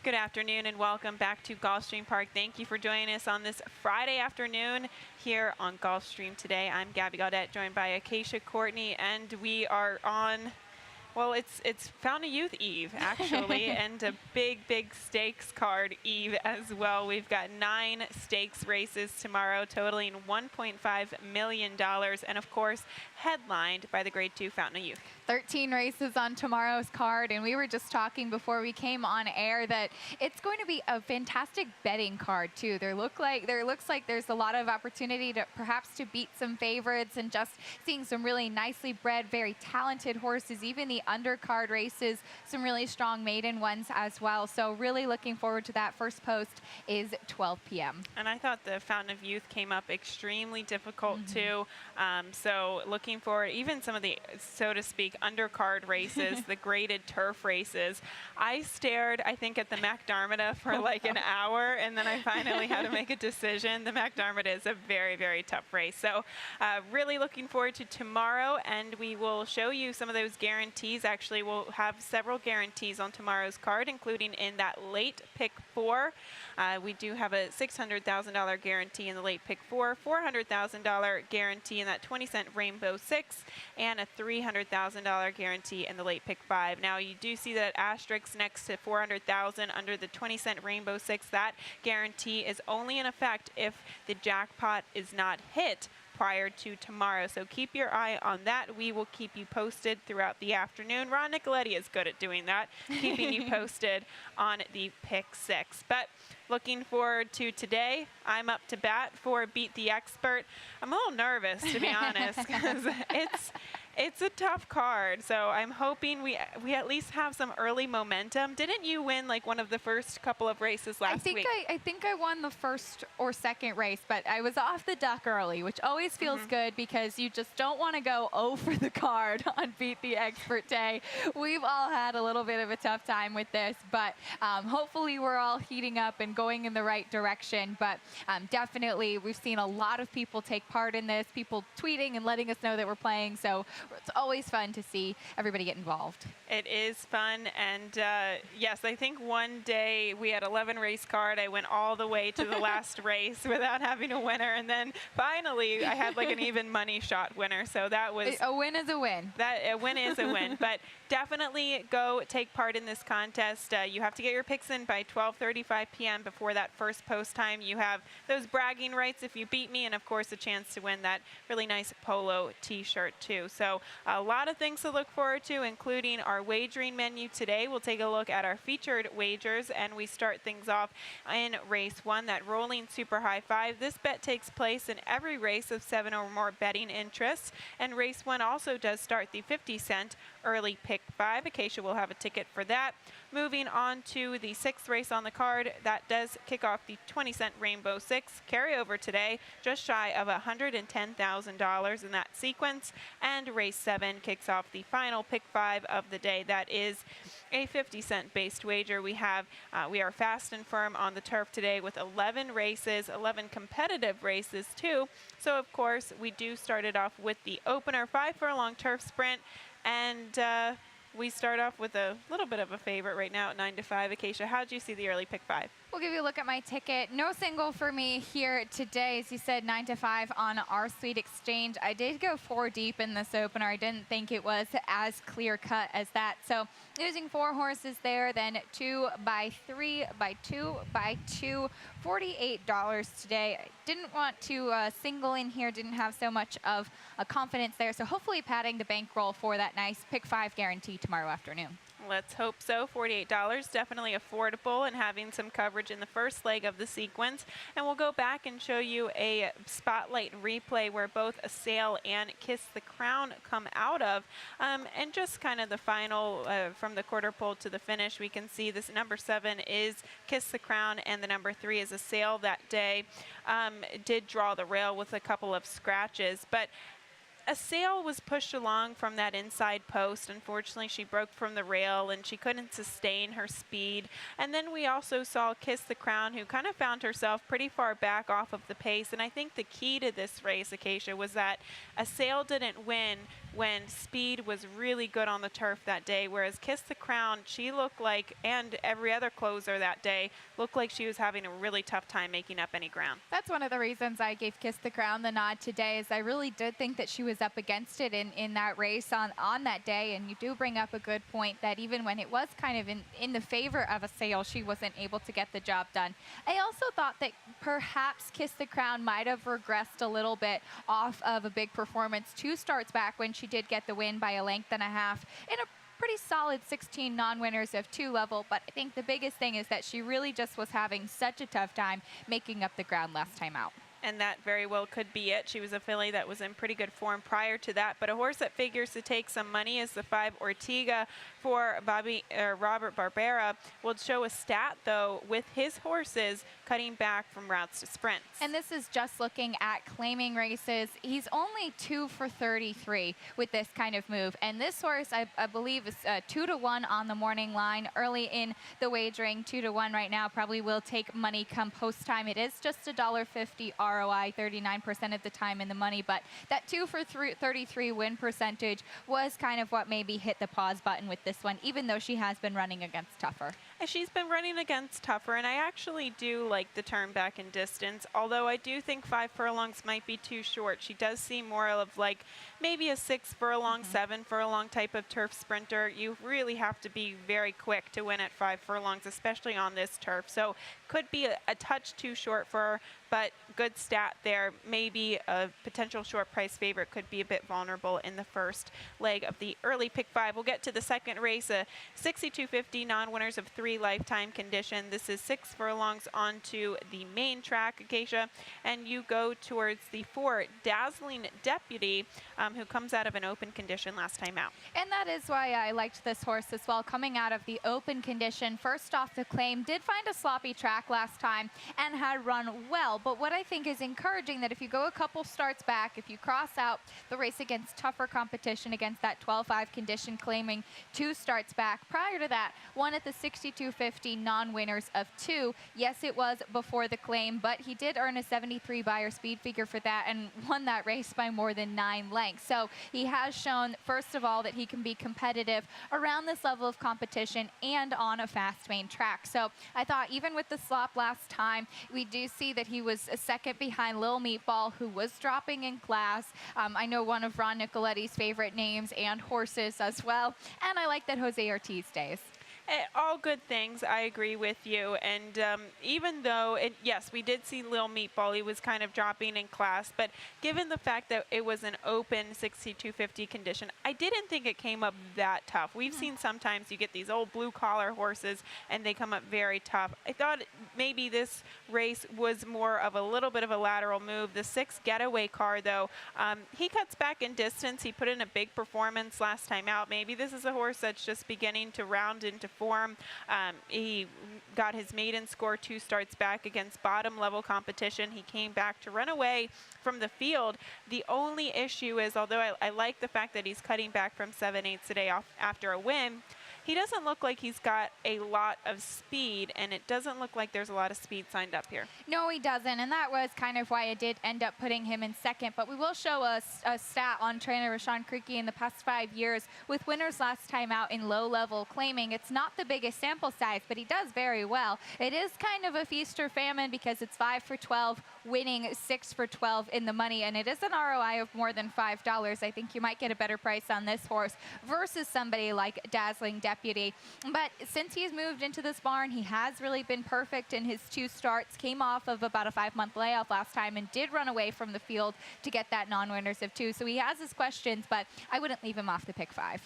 Good afternoon and welcome back to Gulfstream Park. Thank you for joining us on this Friday afternoon here on Gulfstream today. I'm Gabby Gaudette, joined by Acacia Courtney, and we are on, well, it's Fountain of Youth Eve, actually, and a big stakes card Eve as well. We've got 9 stakes races tomorrow, totaling $1.5 million, and of course, headlined by the Grade 2 Fountain of Youth. 13 races on tomorrow's card, and we were just talking before we came on air that it's going to be a fantastic betting card too. There looks like there's a lot of opportunity to perhaps to beat some favorites, and just seeing some really nicely bred, very talented horses. Even the undercard races, some really strong maiden ones as well. So really looking forward to that. First post is 12 p.m. And I thought the Fountain of Youth came up extremely difficult too. So looking forward, even some of the, so to speak, undercard races, the graded turf races. I stared, I think, at the McDermott for like an hour, and then I finally had to make a decision. The McDermott is a very tough race. So really looking forward to tomorrow, and we will show you some of those guarantees. Actually, we'll have several guarantees on tomorrow's card, including in that late pick 4. We do have a $600,000 guarantee in the late pick 4, $400,000 guarantee in that 20-cent Rainbow 6, and a $300,000 guarantee in the late pick 5. Now you do see that asterisk next to $400,000 under the 20-cent Rainbow 6. That guarantee is only in effect if the jackpot is not hit prior to tomorrow. So keep your eye on that. We will keep you posted throughout the afternoon. Ron Nicoletti is good at doing that, keeping you posted on the pick 6. But looking forward to today. I'm up to bat for Beat the Expert. I'm a little nervous, to be honest, because it's a tough card, so I'm hoping we at least have some early momentum. Didn't you win like one of the first couple of races last week? I think I won the first or second race, but I was off the duck early, which always feels good because you just don't want to go 0 for the card on Beat the Expert Day. We've all had a little bit of a tough time with this, but hopefully we're all heating up and going in the right direction. But definitely we've seen a lot of people take part in this, people tweeting and letting us know that we're playing, so it's always fun to see everybody get involved. It is fun, and yes, I think one day we had 11 race card. I went all the way to the last race without having a winner, and then finally I had like an even money shot winner. So that was a win is a win. A win is a win, but definitely go take part in this contest. You have to get your picks in by 12:35 p.m. before that first post time. You have those bragging rights if you beat me, and of course a chance to win that really nice polo t-shirt too. So a lot of things to look forward to, including our wagering menu today. We'll take a look at our featured wagers, and we start things off in race 1, that rolling super high 5. This bet takes place in every race of 7 or more betting interests, and race 1 also does start the 50-cent early pick 5. Acacia will have a ticket for that. Moving on to the 6th race on the card, that does kick off the 20-cent Rainbow 6 carryover today, just shy of $110,000 in that sequence. And race 7 kicks off the final pick 5 of the day. That is a 50-cent based wager. We are fast and firm on the turf today with 11 races, 11 competitive races too. So of course we do start it off with the opener 5 furlong turf sprint, and we start off with a little bit of a favorite right now at 9-5. Acacia, how did you see the early pick 5? We'll give you a look at my ticket. No single for me here today. As you said, 9-5 on our Sweet Exchange. I did go 4 deep in this opener. I didn't think it was as clear cut as that. So using 4 horses there, then 2 by 3 by 2 by 2, $48 today. I didn't want to single in here, didn't have so much of a confidence there. So hopefully padding the bankroll for that nice pick 5 guarantee tomorrow afternoon. Let's hope so. $48, definitely affordable, and having some coverage in the first leg of the sequence. And we'll go back and show you a spotlight replay where both A Sail and Kiss the Crown come out of. And just kind of the final from the quarter pole to the finish, we can see this number 7 is Kiss the Crown, and the number 3 is A Sail that day. Did draw the rail with a couple of scratches, but A Sail was pushed along from that inside post. Unfortunately, she broke from the rail and she couldn't sustain her speed. And then we also saw Kiss the Crown, who kind of found herself pretty far back off of the pace. And I think the key to this race, Acacia, was that A Sail didn't win when speed was really good on the turf that day, whereas Kiss the Crown, she looked like, and every other closer that day, looked like she was having a really tough time making up any ground. That's one of the reasons I gave Kiss the Crown the nod today, is I really did think that she was up against it in that race on that day. And you do bring up a good point that even when it was kind of in the favor of a Sail, she wasn't able to get the job done. I also thought that perhaps Kiss the Crown might have regressed a little bit off of a big performance 2 starts back when she did get the win by a length and a half in a pretty solid 16 non-winners of 2 level. But I think the biggest thing is that she really just was having such a tough time making up the ground last time out. And that very well could be it. She was a filly that was in pretty good form prior to that. But a horse that figures to take some money is the 5 Ortega for Robert Barbera. Will show a stat, though, with his horses cutting back from routes to sprints. And this is just looking at claiming races. He's only 2 for 33 with this kind of move. And this horse, I believe, is 2-1 on the morning line. Early in the wagering, 2-1 right now. Probably will take money come post time. It is just $1.50 ROI, 39% of the time in the money. But that 2 for 33 win percentage was kind of what maybe hit the pause button with this one, even though she has been running against tougher. And she's been running against tougher, and I actually do like the turn back in distance, although I do think 5 furlongs might be too short. She does seem more of like maybe a 6 furlong, 7 furlong type of turf sprinter. You really have to be very quick to win at 5 furlongs, especially on this turf. So could be a touch too short for her, but good stat there. Maybe a potential short price favorite could be a bit vulnerable in the first leg of the early pick 5. We'll get to the second race, a 6250 non-winners of 3 lifetime condition. This is 6 furlongs onto the main track, Acacia, and you go towards the 4 Dazzling Deputy, who comes out of an open condition last time out. And that is why I liked this horse as well, coming out of the open condition. First off the claim, did find a sloppy track last time and had run well. But what I think is encouraging, that if you go a couple starts back, if you cross out the race against tougher competition, against that 12-5 condition, claiming 2 starts back. Prior to that, won at the 6250 non-winners of 2. Yes, it was before the claim, but he did earn a 73 buyer speed figure for that and won that race by more than 9 lengths. So he has shown, first of all, that he can be competitive around this level of competition and on a fast main track. So I thought even with the slop last time, we do see that he was a second behind Lil Meatball, who was dropping in class. I know one of Ron Nicoletti's favorite names and horses as well. And I like that Jose Ortiz stays. All good things. I agree with you. And even though, yes, we did see Lil Meatball, he was kind of dropping in class, but given the fact that it was an open 6250 condition, I didn't think it came up that tough. We've seen sometimes you get these old blue collar horses and they come up very tough. I thought maybe this race was more of a little bit of a lateral move. The 6 Getaway car, though, he cuts back in distance. He put in a big performance last time out. Maybe this is a horse that's just beginning to round into form. He got his maiden score 2 starts back against bottom level competition. He came back to run away from the field. The only issue is, although I like the fact that he's cutting back from 7/8 today after a win, he doesn't look like he's got a lot of speed, and it doesn't look like there's a lot of speed signed up here. No, he doesn't, and that was kind of why I did end up putting him in second. But we will show a stat on trainer Rashawn Creaky in the past 5 years with winners last time out in low level, claiming it's not the biggest sample size, but he does very well. It is kind of a feast or famine because it's 5 for 12, winning 6 for 12 in the money, and it is an ROI of more than $5. I think you might get a better price on this horse versus somebody like Dazzling Deputy. But since he's moved into this barn, he has really been perfect in his 2 starts. Came off of about a 5-month layoff last time and did run away from the field to get that non-winners of 2. So he has his questions, but I wouldn't leave him off the pick 5.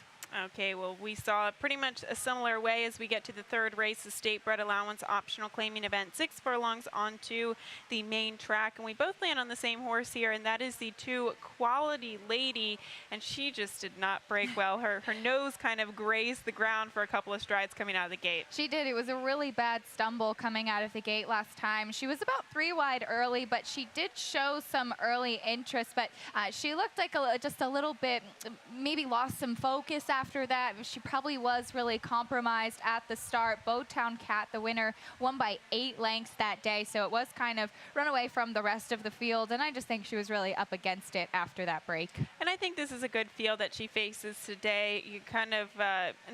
Okay, well, we saw pretty much a similar way as we get to the third race, the State Bred Allowance Optional Claiming Event. 6 furlongs onto the main track, and we both land on the same horse here, and that is the 2 Quality Lady, and she just did not break well. Her nose kind of grazed the ground for a couple of strides coming out of the gate. She did. It was a really bad stumble coming out of the gate last time. She was about 3 wide early, but she did show some early interest, but she looked like just a little bit, maybe lost some focus after that. She probably was really compromised at the start. Bowtown Cat, the winner, won by 8 lengths that day, so it was kind of run away from the rest of the field, and I just think she was really up against it after that break. And I think this is a good field that she faces today. You kind of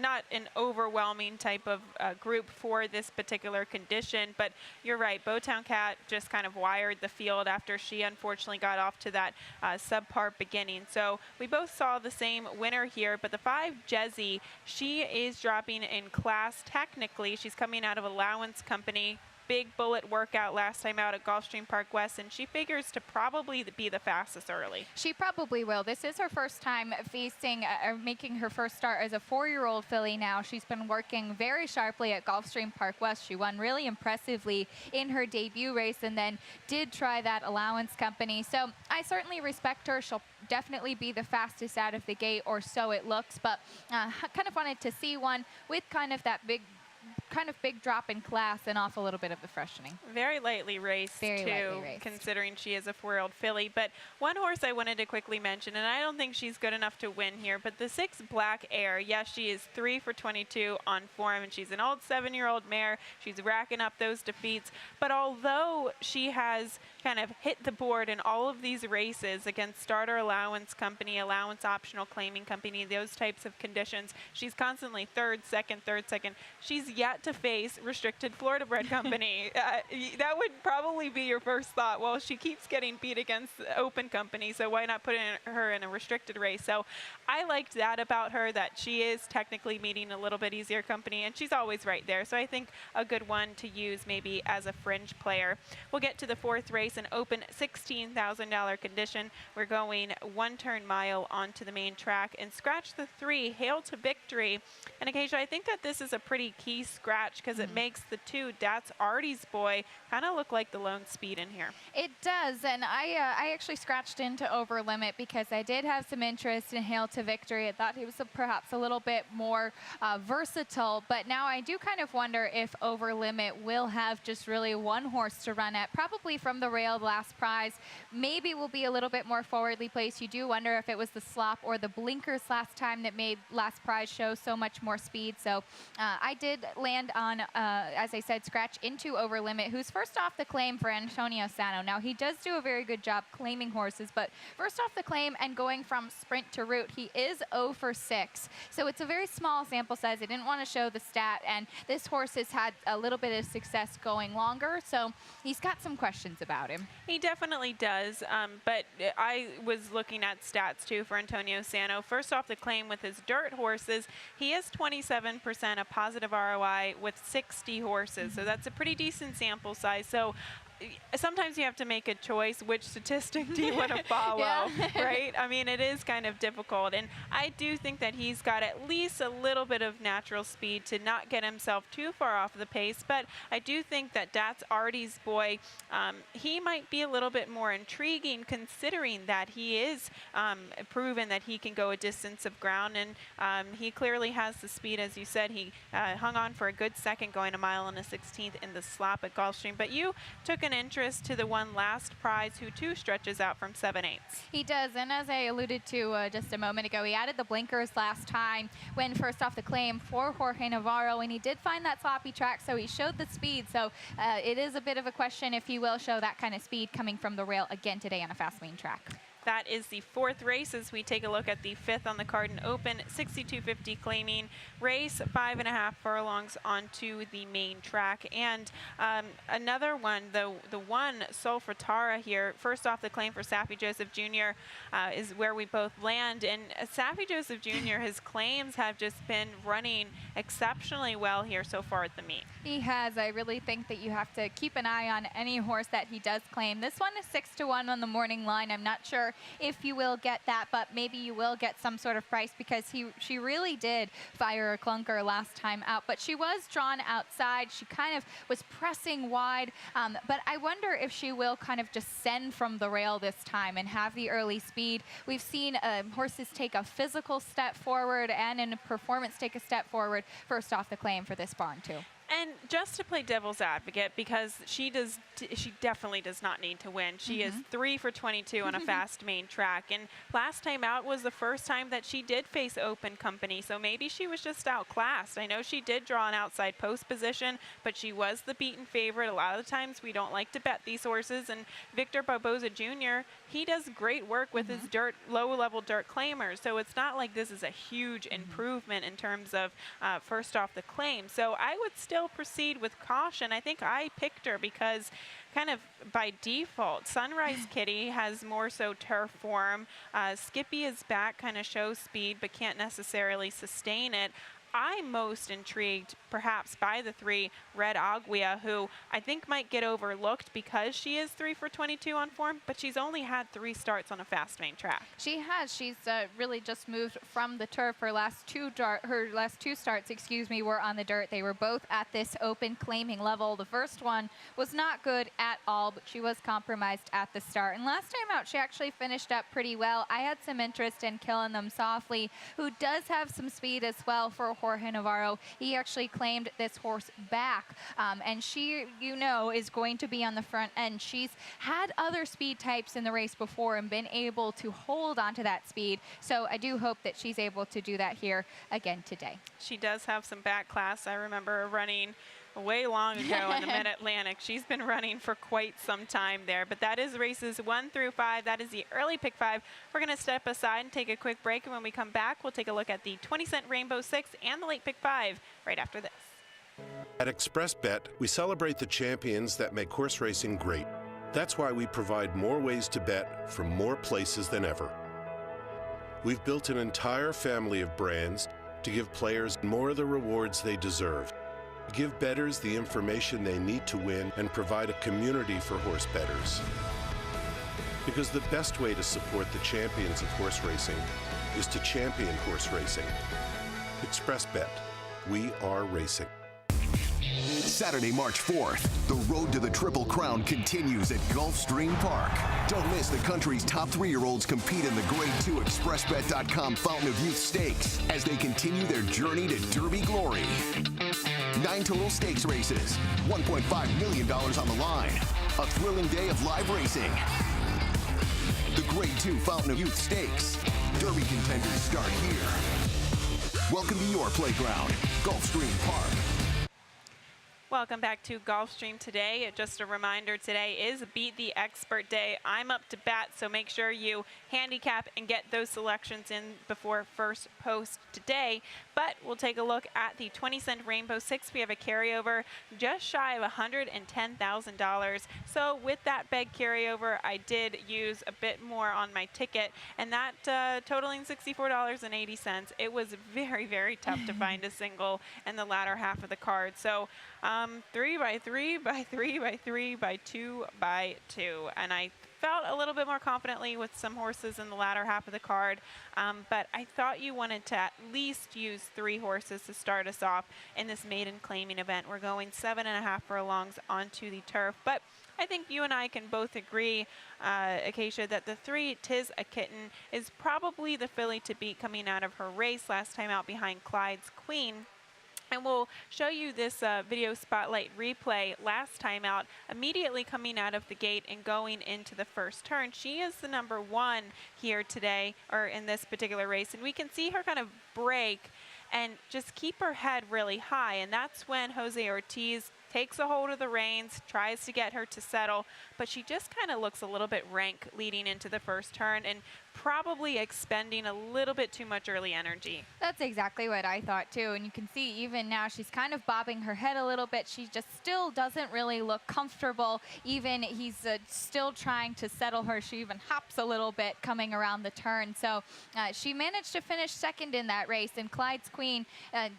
not an overwhelming type of group for this particular condition, but you're right. Bowtown Cat just kind of wired the field after she unfortunately got off to that subpar beginning. So we both saw the same winner here, but the 5 Jezzy, she is dropping in class technically. She's coming out of Allowance Company. Big bullet workout last time out at Gulfstream Park West, and she figures to probably be the fastest early. She probably will. This is her first time facing or making her first start as a 4-year-old filly now. She's been working very sharply at Gulfstream Park West. She won really impressively in her debut race and then did try that Allowance Company. So I certainly respect her. She'll definitely be the fastest out of the gate, or so it looks, but kind of wanted to see one with kind of that big drop in class and off a little bit of the freshening. Very lightly raced, considering she is a 4-year-old filly. But one horse I wanted to quickly mention, and I don't think she's good enough to win here, but the 6 Black Air. Yes, she is 3 for 22 on form, and she's an old 7-year-old mare. She's racking up those defeats. But although she has kind of hit the board in all of these races against Starter Allowance Company, Allowance Optional Claiming Company, those types of conditions, she's constantly third, second. She's yet to face Restricted Florida Bred Company. That would probably be your first thought. Well, she keeps getting beat against Open Company, so why not put her in a restricted race? So I liked that about her, that she is technically meeting a little bit easier company, and she's always right there. So I think a good one to use maybe as a fringe player. We'll get to the 4th race, an open $16,000 condition. We're going 1 turn mile onto the main track, and scratch the 3, Hail to Victory. And occasionally I think that this is a pretty key scratch because it makes the 2, That's Artie's Boy, kind of look like the lone speed in here. It does, and I actually scratched into Over Limit because I did have some interest in Hail to Victory. I thought he was perhaps a little bit more versatile, but now I do kind of wonder if Over Limit will have just really one horse to run at, probably from the rail last prize. Maybe will be a little bit more forwardly placed. You do wonder if it was the slop or the blinkers last time that made last prize show so much more speed. So I did land on, as I said, scratch into Over Limit, who's first off the claim for Antonio Sano. Now, he does do a very good job claiming horses, but first off the claim and going from sprint to route, he is 0 for 6. So it's a very small sample size. I didn't want to show the stat, and this horse has had a little bit of success going longer, so he's got some questions about him. He definitely does, but I was looking at stats too for Antonio Sano. First off the claim with his dirt horses, he is 27% a positive ROI with 60 horses, so that's a pretty decent sample size. So sometimes you have to make a choice. Which statistic do you want to follow, right? I mean, it is kind of difficult. And I do think that he's got at least a little bit of natural speed to not get himself too far off the pace. But I do think that That's Artie's Boy, he might be a little bit more intriguing considering that he is proven that he can go a distance of ground. And he clearly has the speed, as you said. He hung on for a good second going a mile and a 16th in the slop at Gulfstream. But you took an interest to the one last prize who too stretches out from 7/8. He does, and as I alluded to just a moment ago, he added the blinkers last time when first off the claim for Jorge Navarro, and he did find that sloppy track, so he showed the speed. So it is a bit of a question if he will show that kind of speed coming from the rail again today on a fast main track. That is the 4th race as we take a look at the 5th on the card, and open 6250 claiming race, 5.5 furlongs onto the main track. And another one, the one Solfatara here, first off the claim for Saffie Joseph Jr. Is where we both land. And Saffie Joseph Jr., his claims have just been running exceptionally well here so far at the meet. He has. I really think that you have to keep an eye on any horse that he does claim. This one is 6-1 on the morning line. I'm not sure if you will get that, but maybe you will get some sort of price because she really did fire a clunker last time out, but she was drawn outside. She kind of was pressing wide, but I wonder if she will kind of just send from the rail this time and have the early speed. We've seen horses take a physical step forward and in performance take a step forward first off the claim for this barn too. And just to play devil's advocate, because she definitely does not need to win. She is 3 for 22 on a fast main track, and last time out was the first time that she did face open company, so maybe she was just outclassed. I know she did draw an outside post position, but she was the beaten favorite. A lot of the times we don't like to bet these horses, and Victor Barboza Jr., he does great work with his low-level dirt claimers, so it's not like this is a huge improvement in terms of first off the claim. So I would still proceed with caution. I think I picked her because kind of by default, Sunrise Kitty has more so turf form. Skippy is back, kind of shows speed, but can't necessarily sustain it. I'm most intrigued perhaps by the 3 Red Aguia, who I think might get overlooked because she is 3 for 22 on form, but she's only had 3 starts on a fast main track. She has. She's really just moved from the turf. Her last two starts, were on the dirt. They were both at this open claiming level. The first one was not good at all, but she was compromised at the start. And last time out, she actually finished up pretty well. I had some interest in Killing Them Softly, who does have some speed as well for Jorge Navarro. He actually claimed this horse back, and she, is going to be on the front end. She's had other speed types in the race before and been able to hold onto that speed, so I do hope that she's able to do that here again today. She does have some back class. I remember running way long ago in the Mid-Atlantic. She's been running for quite some time there, but that is races 1 through 5. That is the early pick 5. We're going to step aside and take a quick break, and when we come back, we'll take a look at the 20-cent Rainbow 6 and the late pick 5 right after this. At ExpressBet, we celebrate the champions that make horse racing great. That's why we provide more ways to bet from more places than ever. We've built an entire family of brands to give players more of the rewards they deserve. Give bettors the information they need to win and provide a community for horse bettors. Because the best way to support the champions of horse racing is to champion horse racing. ExpressBet. We are racing. Saturday, March 4th, the road to the Triple Crown continues at Gulfstream Park. Don't miss the country's top 3-year-olds compete in the Grade 2 ExpressBet.com Fountain of Youth Stakes as they continue their journey to Derby glory. 9 total stakes races, $1.5 million on the line. A thrilling day of live racing. The Grade 2 Fountain of Youth Stakes. Derby contenders start here. Welcome to your playground, Gulfstream Park. Welcome back to Gulfstream today. Just a reminder, today is Beat the Expert Day. I'm up to bat, so make sure you handicap and get those selections in before first post today. But we'll take a look at the 20-cent Rainbow 6. We have a carryover just shy of $110,000. So with that big carryover, I did use a bit more on my ticket, and that totaling $64.80. It was very, very tough to find a single in the latter half of the card. So 3 by 3 by 3 by 3 by 2 by 2, and I felt a little bit more confidently with some horses in the latter half of the card, but I thought you wanted to at least use 3 horses to start us off in this maiden claiming event. We're going 7.5 furlongs onto the turf, but I think you and I can both agree, Acacia, that the 3 Tis a Kitten is probably the filly to beat coming out of her race last time out behind Clyde's Queen. And we'll show you this video spotlight replay last time out, immediately coming out of the gate and going into the first turn. She is the number 1 here today, or in this particular race, and we can see her kind of break and just keep her head really high, and that's when Jose Ortiz takes a hold of the reins, tries to get her to settle, but she just kind of looks a little bit rank leading into the first turn and probably expending a little bit too much early energy. That's exactly what I thought too, and you can see even now she's kind of bobbing her head a little bit. She just still doesn't really look comfortable. Even he's still trying to settle her. She even hops a little bit coming around the turn. So she managed to finish second in that race, and Clyde's Queen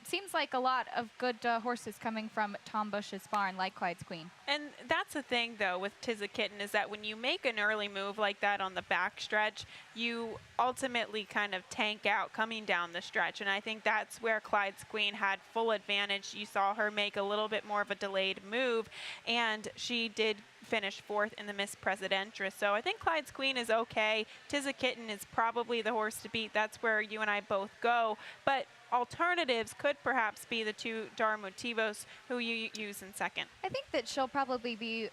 seems like a lot of good horses coming from Tom Bush's barn, like Clyde's Queen. And that's the thing though with Tis a Kitten, is that when you make an early move like that on the back stretch, you ultimately kind of tank out coming down the stretch, and I think that's where Clyde's Queen had full advantage. You saw her make a little bit more of a delayed move, and she did finish 4th in the Miss Presidenttress. So I think Clyde's Queen is okay. Tis a Kitten is probably the horse to beat. That's where you and I both go. But alternatives could perhaps be the 2 Dar Motivos who you use in second. I think that she'll probably be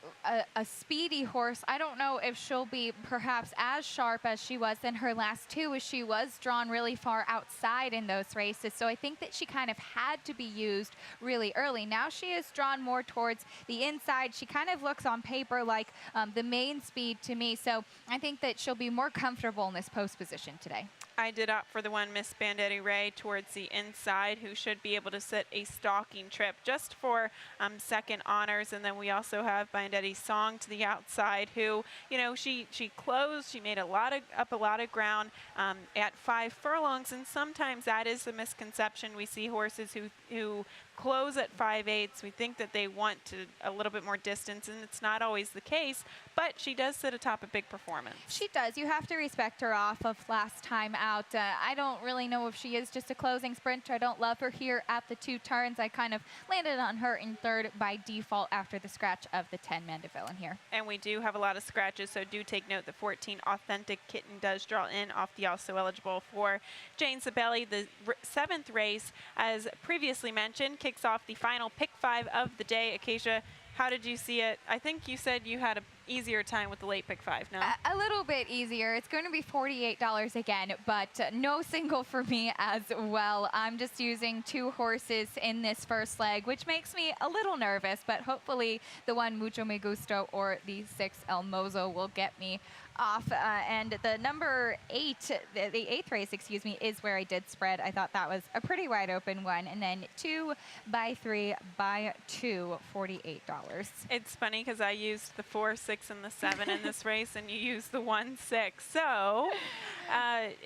a speedy horse. I don't know if she'll be perhaps as sharp as she was in her last 2, as she was drawn really far outside in those races. So I think that she kind of had to be used really early. Now she is drawn more towards the inside. She kind of looks on paper like the main speed to me. So I think that she'll be more comfortable in this post position today. I did opt for the one Miss Bandetti Ray towards the inside, who should be able to sit a stalking trip just for second honors. And then we also have Bandetti Song to the outside, who, you know, she closed. She made up a lot of ground at 5 furlongs, and sometimes that is a misconception. We see horses who close at 5/8. We think that they want a little bit more distance, and it's not always the case, but she does sit atop a big performance. She does. You have to respect her off of last time out. I don't really know if she is just a closing sprinter. I don't love her here at the 2 turns. I kind of landed on her in third by default after the scratch of the 10 Mandeville in here. And we do have a lot of scratches, so do take note the 14 Authentic Kitten does draw in off the also eligible for Jane Sabelli. The 7th race, as previously mentioned, kicks off the final pick 5 of the day. Acacia, how did you see it? I think you said you had an easier time with the late pick 5, no? A little bit easier. It's going to be $48 again, but no single for me as well. I'm just using 2 horses in this first leg, which makes me a little nervous, but hopefully the one Mucho Me Gusto or the 6 El Mozo will get me off. And the number 8, the 8th race, excuse me, is where I did spread. I thought that was a pretty wide open one. And then 2 by 3 by 2, $48. It's funny because I used the 4, 6, and the 7 in this race, and you used the 1, 6. So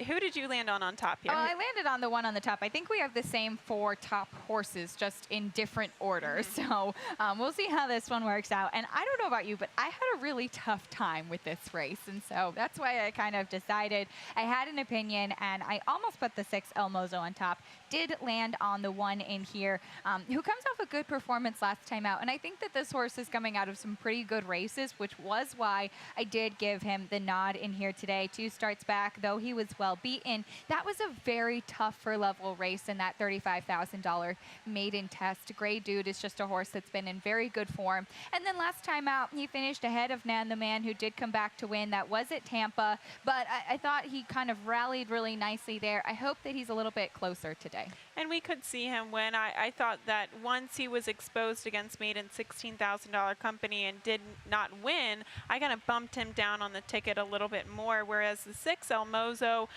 who did you land on top here? Oh, I landed on the one on the top. I think we have the same 4 top horses, just in different orders. So we'll see how this one works out. And I don't know about you, but I had a really tough time with this race. And so that's why I kind of decided I had an opinion, and I almost put the 6 El Mozo on top. Did land on the 1 in here, who comes off a good performance last time out. And I think that this horse is coming out of some pretty good races, which was why I did give him the nod in here today. 2 starts back, though he was well beaten. That was a very tough for level race in that $35,000 maiden test. Grey Dude is just a horse that's been in very good form. And then last time out, he finished ahead of Nan the Man, who did come back to win. That was at Tampa, but I thought he kind of rallied really nicely there. I hope that he's a little bit closer today. And we could see him win. I thought that once he was exposed against Maiden $16,000 company and did not win, I kind of bumped him down on the ticket a little bit more, whereas the 6 El Mozo,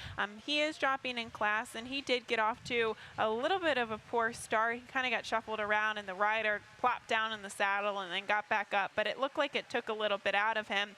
he is dropping in class, and he did get off to a little bit of a poor start. He kind of got shuffled around, and the rider plopped down in the saddle and then got back up, but it looked like it took a little bit out of him.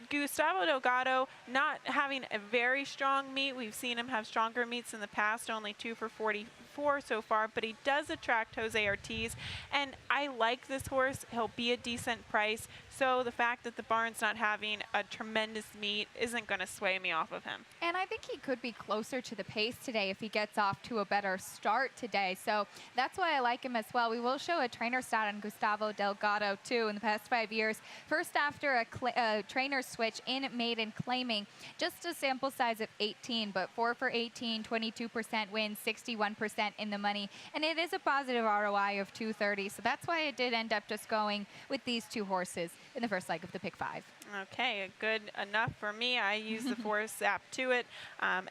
Gustavo Delgado not having a very strong meet. We've seen him have stronger meets in the past, only 2 for 44 so far, but he does attract Jose Ortiz, and I like this horse. He'll be a decent price, so the fact that the barn's not having a tremendous meet isn't going to sway me off of him. And I think he could be closer to the pace today if he gets off to a better start today, so that's why I like him as well. We will show a trainer stat on Gustavo Delgado too. In the past 5 years, first after a trainer switch in maiden claiming, just a sample size of 18, but 4 for 18, 22% win, 61% in the money, and it is a positive ROI of 230, so that's why I did end up just going with these 2 horses in the first leg of the pick 5. Okay, good enough for me. I use the 4 Zap to it.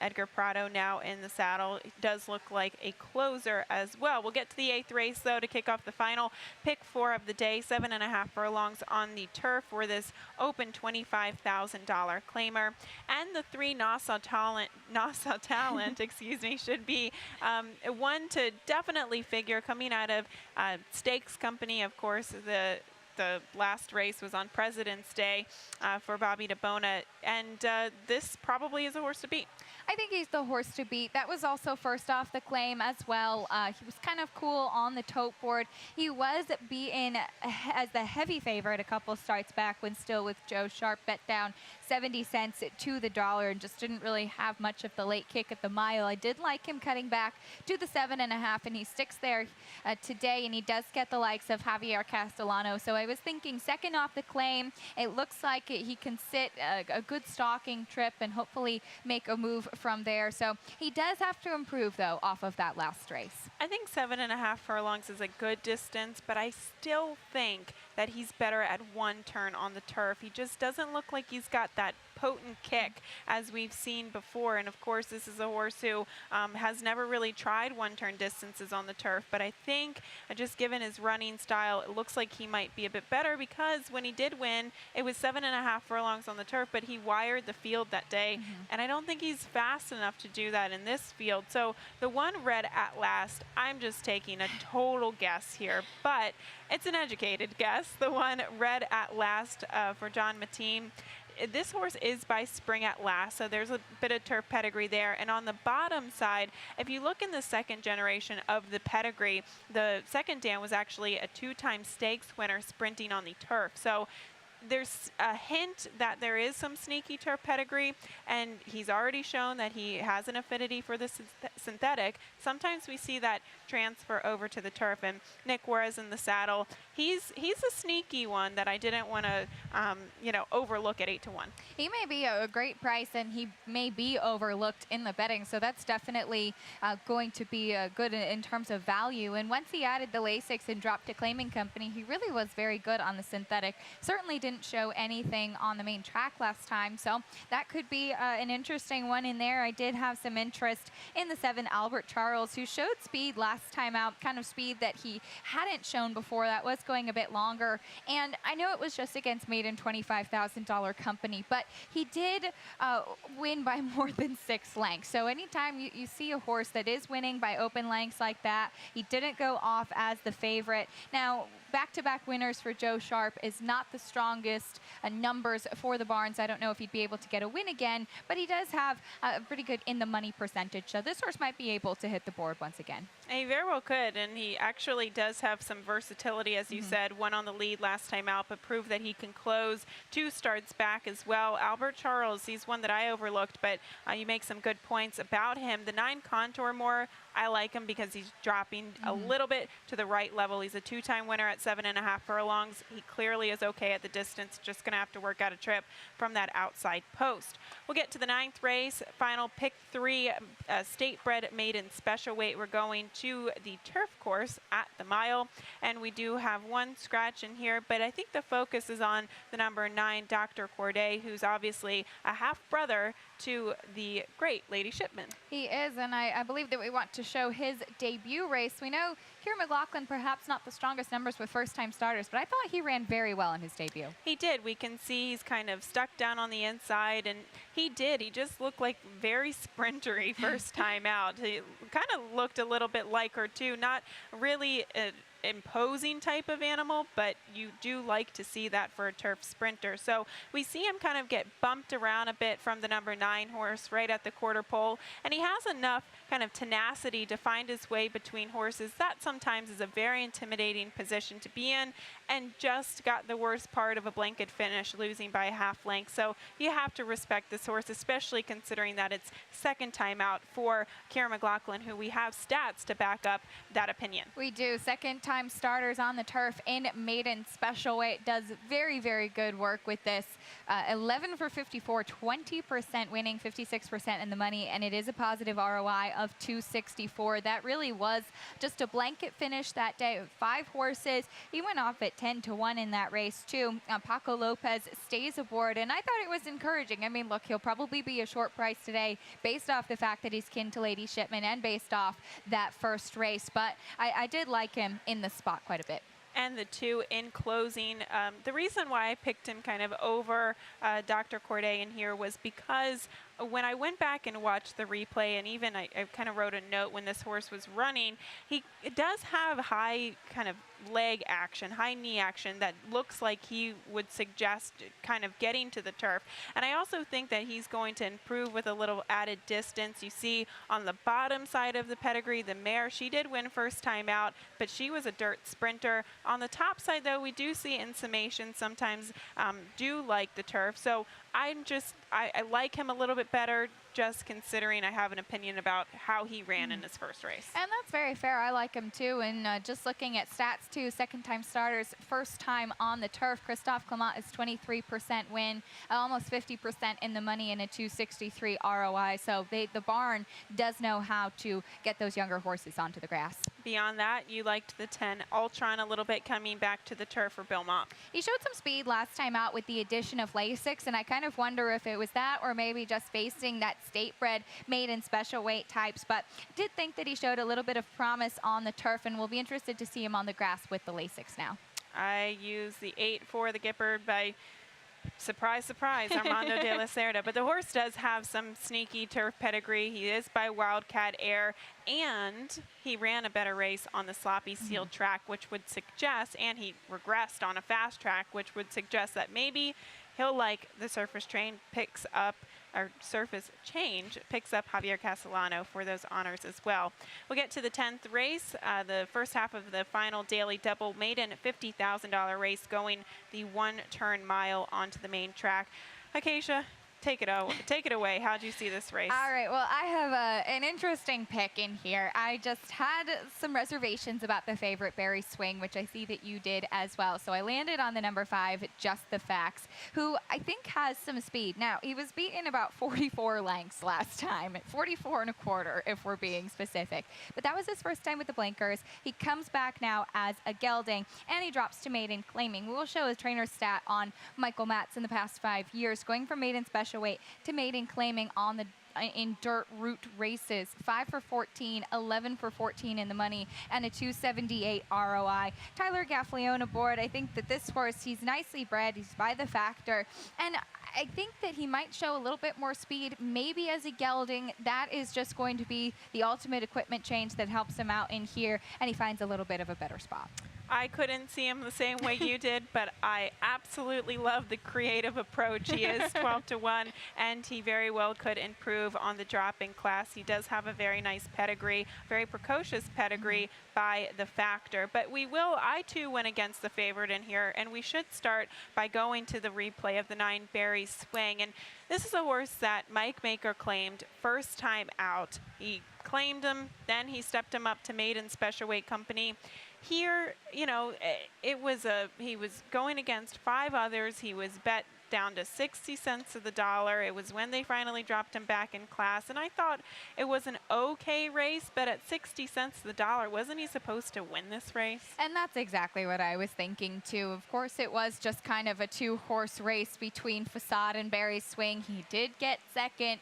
Edgar Prado now in the saddle. It does look like a closer as well. We'll get to the 8th race, though, to kick off the final pick 4 of the day. 7.5 furlongs on the turf for this open $25,000 claimer. And the 3 Nassau Talent, excuse me, should be one to definitely figure coming out of Stakes Company. Of course, the last race was on President's Day for Bobby DeBona, and this probably is a horse to beat. I think he's the horse to beat. That was also first off the claim as well. He was kind of cool on the tote board. He was beaten as the heavy favorite a couple starts back when still with Joe Sharp, bet down 70 cents to the dollar, and just didn't really have much of the late kick at the mile. I did like him cutting back to the 7.5, and he sticks there today, and he does get the likes of Javier Castellano. So I was thinking second off the claim, it looks like he can sit a good stalking trip and hopefully make a move from there. So he does have to improve, though, off of that last race. I think 7.5 furlongs is a good distance, but I still think that he's better at one turn on the turf. He just doesn't look like he's got that potent kick as we've seen before. And of course, this is a horse who has never really tried one-turn distances on the turf. But I think just given his running style, it looks like he might be a bit better, because when he did win, it was 7.5 furlongs on the turf, but he wired the field that day. And I don't think he's fast enough to do that in this field. So the one Red At Last, I'm just taking a total guess here, but it's an educated guess. The one Red At Last for John Mateen. This horse is by Spring At Last, so there's a bit of turf pedigree there. And on the bottom side, if you look in the second generation of the pedigree, the second dam was actually a 2-time stakes winner sprinting on the turf. So there's a hint that there is some sneaky turf pedigree, and he's already shown that he has an affinity for the synthetic. Sometimes we see that transfer over to the turf, and Nick Juarez in the saddle, he's a sneaky one that I didn't want to overlook at 8-1. He may be a great price, and he may be overlooked in the betting, so that's definitely going to be good in terms of value. And once he added the Lasix and dropped to Claiming Company, he really was very good on the synthetic. Certainly didn't show anything on the main track last time, so that could be an interesting one in there. I did have some interest in the 7 Albert Charles, who showed speed last time out, kind of speed that he hadn't shown before. That was going a bit longer, and I know it was just against maiden $25,000 company, but he did win by more than 6 lengths. So anytime you see a horse that is winning by open lengths like that, he didn't go off as the favorite. Now, back-to-back winners for Joe Sharp is not the strongest numbers for the Barnes. I don't know if he'd be able to get a win again, but he does have a pretty good in-the-money percentage. So this horse might be able to hit the board once again. He very well could, and he actually does have some versatility, as you said. Won on the lead last time out, but proved that he can close 2 starts back as well. Albert Charles, he's one that I overlooked, but you make some good points about him. The 9 Contour More, I like him because he's dropping a little bit to the right level. He's a 2-time winner at 7.5 furlongs. He clearly is okay at the distance, just going to have to work out a trip from that outside post. We'll get to the 9th race, final pick 3, state-bred maiden special weight. We're going to the turf course at the mile, and we do have one scratch in here, but I think the focus is on the number 9, Dr. Corday, who's obviously a half-brother to the great Lady Shipman. He is, and I believe that we want to show his debut race. We know Keir McLaughlin perhaps not the strongest numbers with first-time starters, but I thought he ran very well in his debut. He did. We can see he's kind of stuck down on the inside, and he did. He just looked like very sprintery first time out. He kind of looked a little bit like her too, not really imposing type of animal, but you do like to see that for a turf sprinter. So we see him kind of get bumped around a bit from the number 9 horse right at the quarter pole, and he has enough kind of tenacity to find his way between horses. That sometimes is a very intimidating position to be in, and just got the worst part of a blanket finish, losing by a half length. So you have to respect this horse, especially considering that it's second time out for Keir McLaughlin, who we have stats to back up that opinion. We do. Second time starters on the turf in maiden special weight. Does very, very good work with this. 11 for 54, 20% winning, 56% in the money, and it is a positive ROI of 264. That really was just a blanket finish that day. 5 horses. He went off at 10-1 in that race too. Paco Lopez stays aboard, and I thought it was encouraging. I mean, look, he'll probably be a short price today based off the fact that he's kin to Lady Shipman and based off that first race, but I did like him in the spot quite a bit. And the 2 in closing. The reason why I picked him kind of over Dr. Corday in here was because when I went back and watched the replay, and even I kind of wrote a note when this horse was running, he does have high kind of leg action, high knee action that looks like he would suggest kind of getting to the turf. And I also think that he's going to improve with a little added distance. You see on the bottom side of the pedigree, the mare, she did win first time out, but she was a dirt sprinter. On the top side, though, we do see in summation sometimes do like the turf. So I like him a little bit better, just considering I have an opinion about how he ran in his first race. And that's very fair. I like him too. And just looking at stats too, second-time starters, first time on the turf. Christophe Clement is 23% win, almost 50% in the money, and a 263 ROI. So the barn does know how to get those younger horses onto the grass. Beyond that, you liked the 10 Ultron a little bit coming back to the turf for Belmont. He showed some speed last time out with the addition of Lasix, and I kind of wonder if it was that or maybe just facing that state-bred maiden special weight types, but did think that he showed a little bit of promise on the turf, and we'll be interested to see him on the grass with the Lasix now. I use the 8 for the Gippard by surprise, surprise, Armando de la Cerda. But the horse does have some sneaky turf pedigree. He is by Wildcat Air, and he ran a better race on the sloppy sealed track, which would suggest, and he regressed on a fast track, which would suggest that maybe he'll like the surface change, picks up Javier Castellano for those honors as well. We'll get to the 10th race, the first half of the final daily double maiden $50,000 race, going the 1-turn mile onto the main track. Acacia, take it away. How do you see this race? All right. Well, I have an interesting pick in here. I just had some reservations about the favorite Barry Swing, which I see that you did as well. So I landed on the number 5, Just the Facts, who I think has some speed. Now, he was beaten about 44 lengths last time, 44 and a quarter if we're being specific. But that was his first time with the blinkers. He comes back now as a gelding, and he drops to maiden claiming. We will show his trainer stat on Michael Matz in the past 5 years, going from maiden special weight to maiden claiming on the in dirt route races. 5 for 14, 11 for 14 in the money, and a 278 ROI. Tyler Gaffalione aboard. I think that this horse, he's nicely bred. He's by the Factor, and I think that he might show a little bit more speed, maybe as a gelding. That is just going to be the ultimate equipment change that helps him out in here, and he finds a little bit of a better spot. I couldn't see him the same way you did, but I absolutely love the creative approach. He is 12-1, and he very well could improve on the drop-in class. He does have a very nice pedigree, very precocious pedigree by the Factor. But I too went against the favorite in here, and we should start by going to the replay of the 9 Barry Swing. And this is a horse that Mike Maker claimed first time out. He claimed him, then he stepped him up to maiden special weight company. Here, you know, he was going against 5 others. He was bet down to 60 cents of the dollar. It was when they finally dropped him back in class, and I thought it was an okay race, but at 60 cents of the dollar, wasn't he supposed to win this race? And that's exactly what I was thinking too. Of course, it was just kind of a 2-horse race between Facade and Barry Swing. He did get second.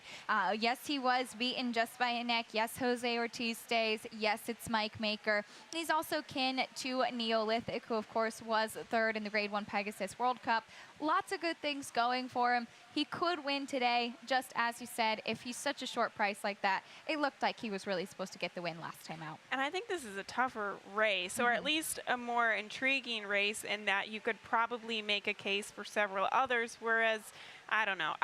Yes, he was beaten just by a neck. Yes, Jose Ortiz stays. Yes, it's Mike Maker. He's also kin to Neolithic, who of course was third in the Grade 1 Pegasus World Cup. Lots of good things going for him. He could win today, just as you said. If he's such a short price like that, it looked like he was really supposed to get the win last time out. And I think this is a tougher race, or at least a more intriguing race, in that you could probably make a case for several others, whereas, I don't know.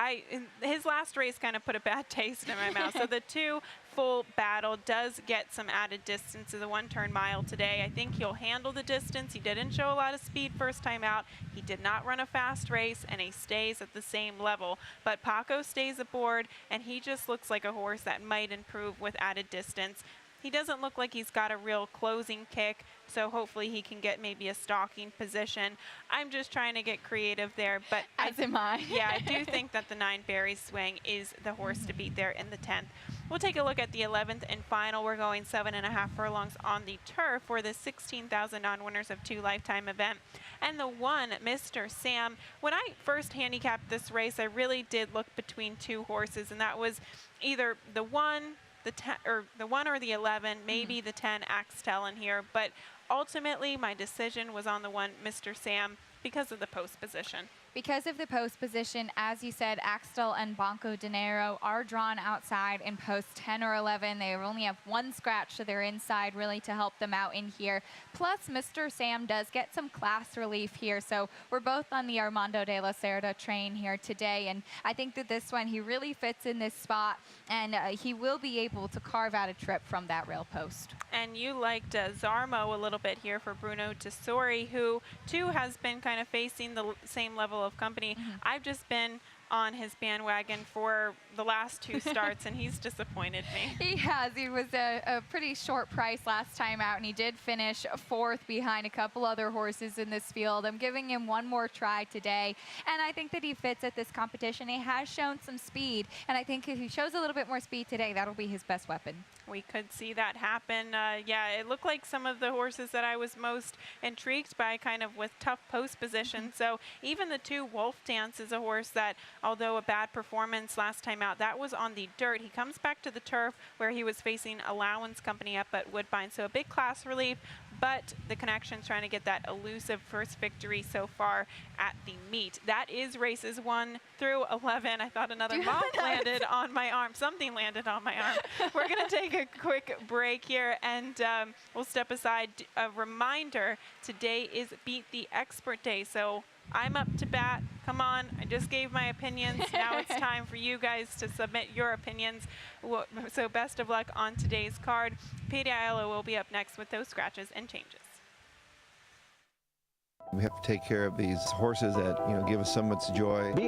His last race kind of put a bad taste in my mouth. So the 2 full battle does get some added distance to the 1-turn mile today. I think he'll handle the distance. He didn't show a lot of speed first time out. He did not run a fast race, and he stays at the same level. But Paco stays aboard, and he just looks like a horse that might improve with added distance. He doesn't look like he's got a real closing kick, so hopefully he can get maybe a stalking position. I'm just trying to get creative there, but As am I. Yeah, I do think that the 9 Barry Swing is the horse to beat there in the 10th. We'll take a look at the 11th and final. We're going 7.5 furlongs on the turf for the 16,000 non-winners of 2 lifetime event. And the 1, Mr. Sam. When I first handicapped this race, I really did look between 2 horses, and that was either the 1, the 10, or the 1 or the 11, maybe the 10 Axtel in here. But ultimately, my decision was on the 1, Mr. Sam, because of the post position. Because of the post position, as you said, Axtel and Banco Dinero are drawn outside in post 10 or 11. They only have 1 scratch to their inside, really, to help them out in here. Plus, Mr. Sam does get some class relief here. So we're both on the Armando de la Cerda train here today. And I think that this one, he really fits in this spot, and he will be able to carve out a trip from that rail post. And you liked Zarmo a little bit here for Bruno Tessori, who, too, has been kind of facing the same level of company. I've just been on his bandwagon for the last 2 starts, and he's disappointed me. He has. He was a pretty short price last time out, and he did finish 4th behind a couple other horses in this field. I'm giving him one more try today, and I think that he fits at this competition. He has shown some speed, and I think if he shows a little bit more speed today, that'll be his best weapon. We could see that happen. Yeah, it looked like some of the horses that I was most intrigued by kind of with tough post position. So even the 2 Wolf Dance is a horse that, although a bad performance last time out, that was on the dirt. He comes back to the turf where he was facing Allowance Company up at Woodbine. So a big class relief, but the Connection's trying to get that elusive first victory so far at the meet. That is races 1 through 11. I thought another moth landed on my arm. Something landed on my arm. We're going to take a quick break here, and we'll step aside. A reminder, today is Beat the Expert Day, so I'm up to bat. Come on, I just gave my opinions. Now it's time for you guys to submit your opinions. So best of luck on today's card. Pete Aiello will be up next with those scratches and changes. We have to take care of these horses that, give us so much joy.